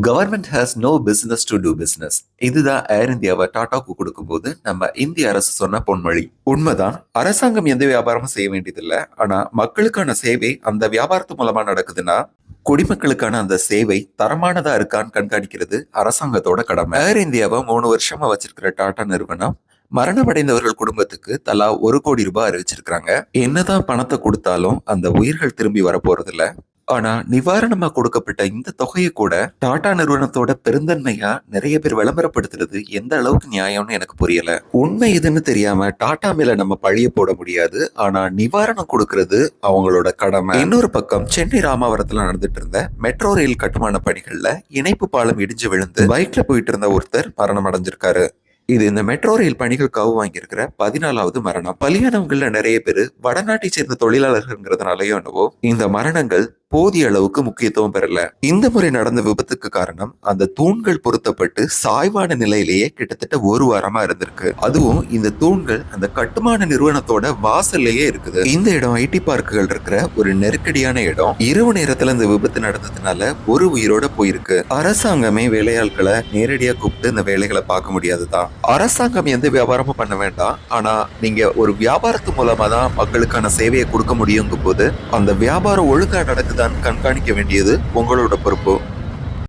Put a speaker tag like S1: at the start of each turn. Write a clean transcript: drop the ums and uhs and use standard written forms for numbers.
S1: Government has no business to do business. இதுதான் air இந்தியாவை டாடாக்கு கொடுக்கும்போது நம்ம இந்திய அரசு சொன்ன பொன்மொழி. உண்மைதான், அரசாங்கம் எந்த வியாபாரமும் செய்ய வேண்டியதில்லை. ஆனா மக்களுக்கான சேவை அந்த வியாபாரத்து மூலமா நடக்குதுன்னா குடிமக்களுக்கான அந்த சேவை தரமானதா இருக்கான்னு கண்காணிக்கிறது அரசாங்கத்தோட கடமை. ஏர் இந்தியாவை 3 வருஷமா வச்சிருக்கிற டாடா நிறுவனம் மரணமடைந்தவர்கள் குடும்பத்துக்கு தலா 1 கோடி ரூபாய் அறிவிச்சிருக்காங்க. என்னதான் பணத்தை கொடுத்தாலும் அந்த உயிர்கள் திரும்பி வர போறது இல்ல. ஆனா நிவாரணமா கொடுக்கப்பட்ட இந்த தொகையை கூட டாடா நிறுவனத்தோட பெருந்தன்மையா நிறைய பேர் விளம்பரப்படுத்துறது எந்த அளவுக்கு நியாயம்னு எனக்கு புரியல. உண்மை எதுன்னு தெரியாம டாடா மேல நம்ம பழிய போட முடியாது. ஆனா நிவாரணம் கொடுக்கறது அவங்களோட கடமை. இன்னொரு பக்கம் சென்னை ராமாவரத்துல நடந்துட்டு இருந்த மெட்ரோ ரயில் கட்டுமான பணிகள்ல இணைப்பு பாலம் இடிஞ்சு விழுந்து பைக்ல போயிட்டு இருந்த ஒருத்தர் மரணம் அடைஞ்சிருக்காரு. இது இந்த மெட்ரோ ரயில் பணிகளுக்காக வாங்கியிருக்கிற 14வது மரணம். பலியானவங்கள நிறைய பேர் வடநாட்டை சேர்ந்த தொழிலாளர்கள்ங்கிறதுனாலயோ என்னவோ இந்த மரணங்கள் போதிய அளவுக்கு முக்கியத்துவம் பெறல. இந்த முறை நடந்த விபத்துக்கு காரணம் அந்த தூண்கள் பொருத்தப்பட்டு சாய்வான நிலையிலேயே கிட்டத்தட்ட 1 வாரமா இருந்திருக்கு. அதுவும் இந்த தூண்கள் அந்த கட்டுமான நிறுவனத்தோட வாசல்லையே இருக்குது. இந்த இடம் ஐடி பார்க்குகள் இருக்கிற ஒரு நெருக்கடியான இடம். இரவு நேரத்துல இந்த விபத்து நடந்ததுனால ஒரு உயிரோட போயிருக்கு. அரசாங்கமே வேலையாட்களை நேரடியா கூப்பிட்டு இந்த வேலைகளை பார்க்க முடியாதுதான். அரசாங்கம் எந்த வியாபாரமும் பண்ண வேண்டாம். ஆனா நீங்க ஒரு வியாபாரத்து மூலமா தான் மக்களுக்கான சேவையை கொடுக்க முடியுங்கும் போது அந்த வியாபாரம் ஒழுங்கா நடக்குதான்னு கண்காணிக்க வேண்டியது உங்களோட பொறுப்பு.